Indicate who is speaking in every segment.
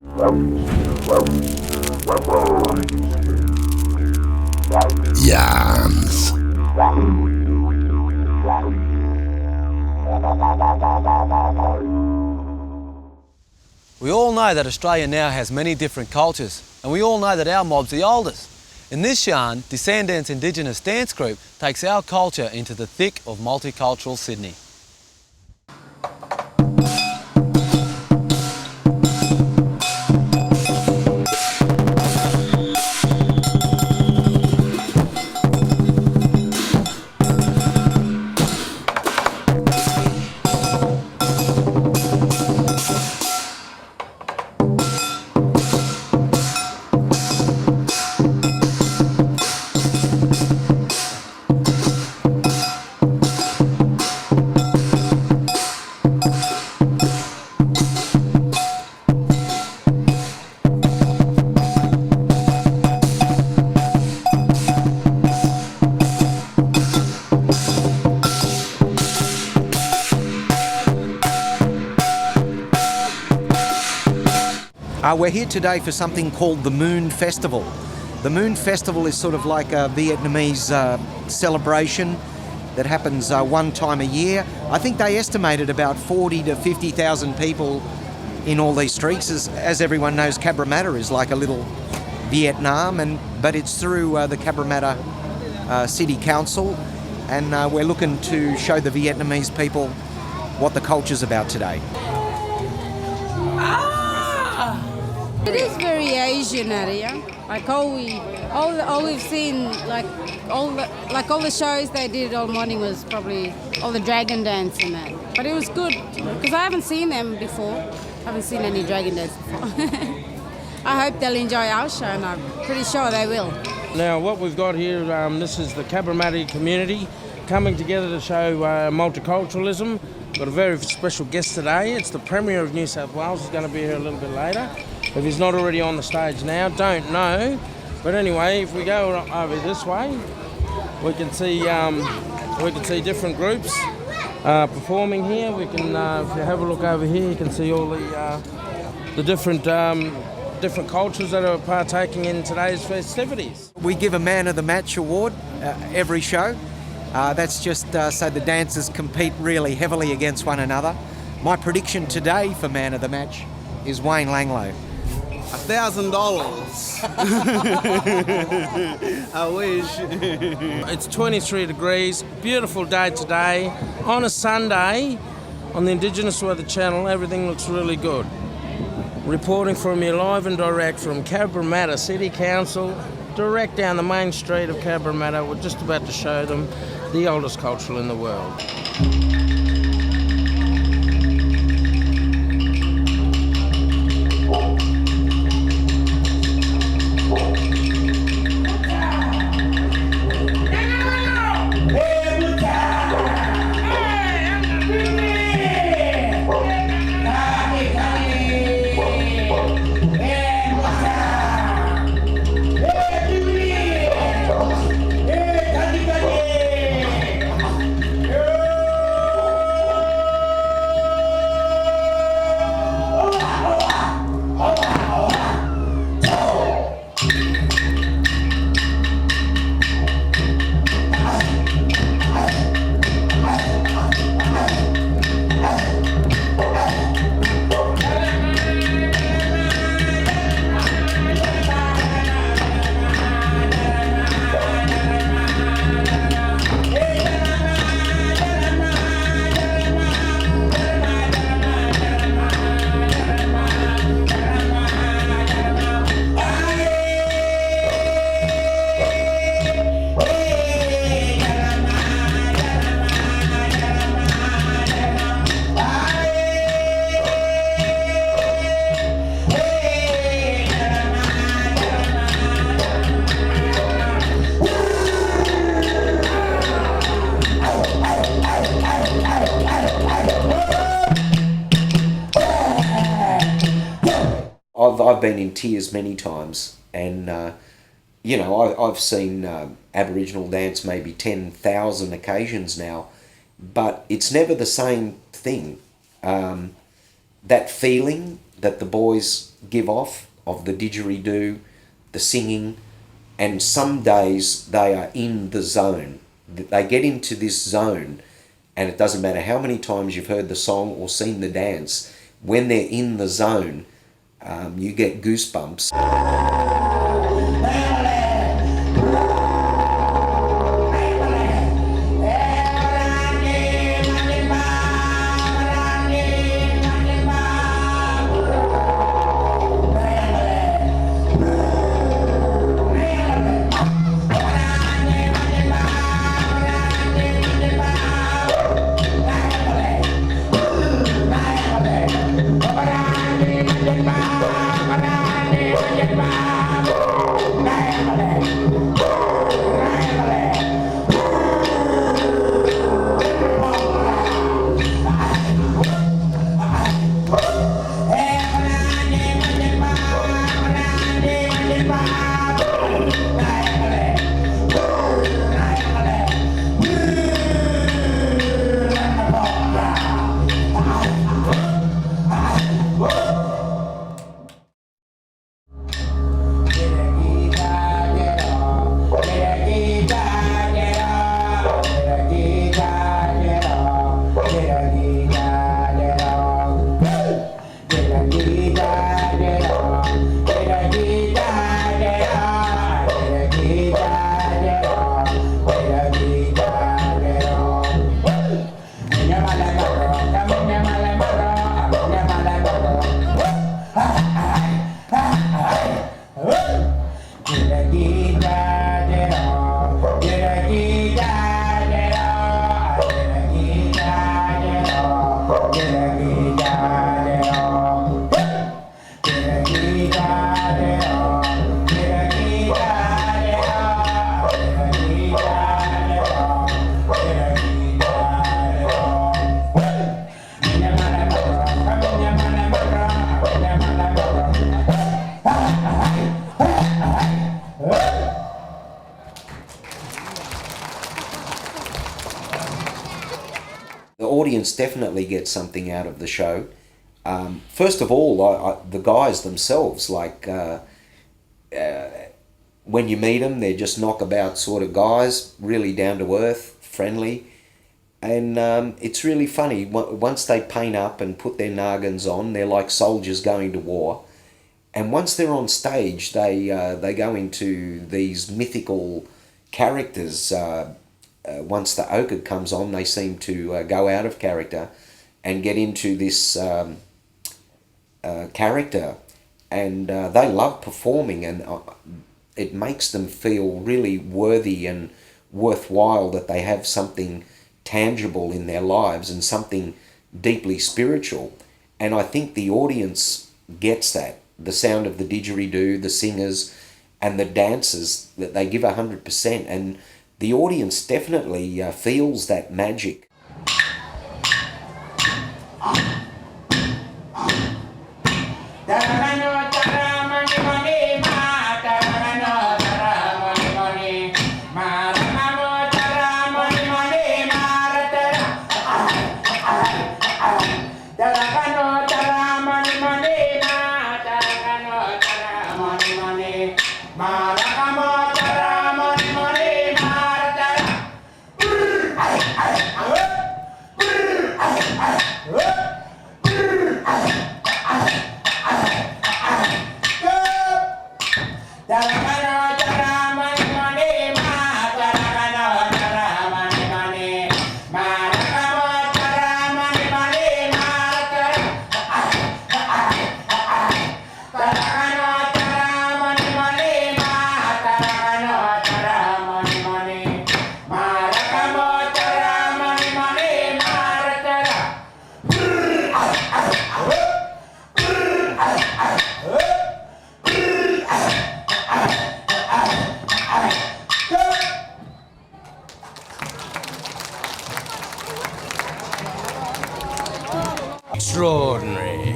Speaker 1: Yaarnz.
Speaker 2: We all know that Australia now has many different cultures, and we all know that our mob's the oldest. In this yarn, DESCENDANCE Indigenous dance group takes our culture into the thick of multicultural Sydney.
Speaker 3: We're here today for something called the Moon Festival. The Moon Festival is sort of like a Vietnamese celebration that happens one time a year. I think they estimated about 40 to 50,000 people in all these streets. As everyone knows, Cabramatta is like a little Vietnam, but it's through the Cabramatta City Council, and we're looking to show the Vietnamese people what the culture's about today.
Speaker 4: It is very Asian area. Like all we've seen, like all the shows they did all morning was probably all the dragon dance and that. But it was good because I haven't seen them before. I haven't seen any dragon dance before. I hope they'll enjoy our show, and I'm pretty sure they will.
Speaker 5: Now, what we've got here, this is the Cabramatta community coming together to show multiculturalism. Got a very special guest today. It's the Premier of New South Wales. He's going to be here a little bit later. If he's not already on the stage now, don't know. But anyway, if we go over this way, we can see different groups performing here. We can, if you have a look over here, you can see all the different cultures that are partaking in today's festivities.
Speaker 3: We give a Man of the Match award every show. That's just so the dancers compete really heavily against one another. My prediction today for Man of the Match is Wayne Langlow.
Speaker 6: $1,000. I wish.
Speaker 5: It's 23 degrees, beautiful day today. On a Sunday, on the Indigenous Weather Channel, everything looks really good. Reporting from you live and direct from Cabramatta City Council, direct down the main street of Cabramatta. We're just about to show them the oldest culture in the world.
Speaker 3: I've been in tears many times, and I've seen Aboriginal dance maybe 10,000 occasions now, but it's never the same thing. That feeling that the boys give off of the didgeridoo, the singing, and some days they are in the zone. They get into this zone, and it doesn't matter how many times you've heard the song or seen the dance, when they're in the zone, you get goosebumps. The audience definitely gets something out of the show. First of all, the guys themselves, like when you meet them, they're just knockabout sort of guys, really down to earth, friendly. And it's really funny. Once they paint up and put their noggins on, they're like soldiers going to war. And once they're on stage, they go into these mythical characters. Once the ochre comes on, they seem to go out of character and get into this character. And they love performing, and it makes them feel really worthy and worthwhile that they have something tangible in their lives and something deeply spiritual. And I think the audience gets that. The sound of the didgeridoo, the singers, and the dancers, that they give 100%. And the audience definitely feels that magic.
Speaker 5: Extraordinary.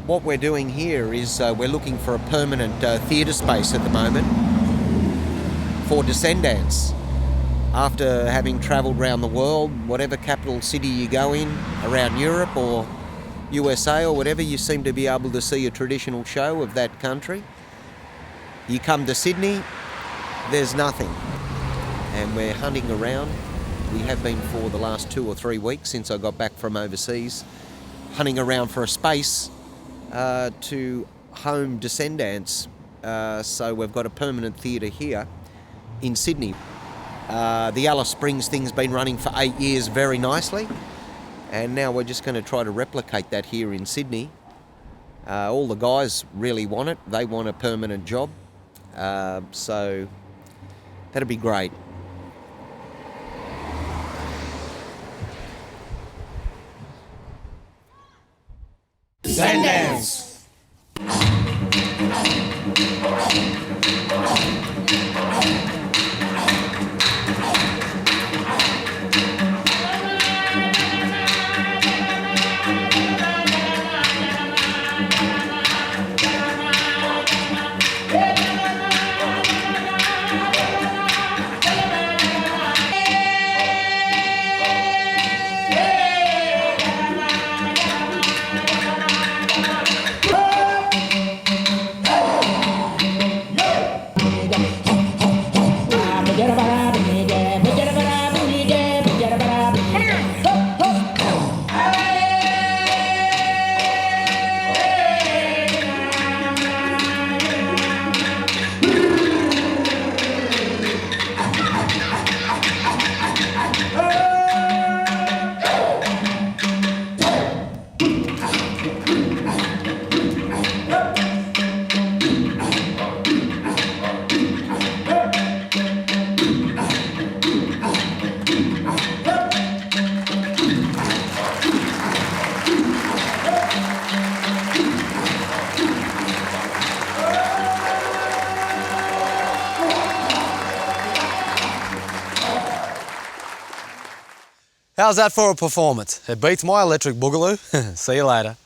Speaker 3: What we're doing here is we're looking for a permanent theatre space at the moment for DESCENDANCE. after having travelled around the world, whatever capital city you go in, around Europe or USA or whatever, you seem to be able to see a traditional show of that country. You come to Sydney, there's nothing. And we're hunting around. We have been for the last 2 or 3 weeks since I got back from overseas, hunting around for a space to home DESCENDANCE. So we've got a permanent theatre here in Sydney. The Alice Springs thing's been running for 8 years very nicely, and now we're just going to try to replicate that here in Sydney. All the guys really want it. They want a permanent job. So that'd be great.
Speaker 2: Descendants! How's that for a performance? It beats my electric boogaloo. See you later.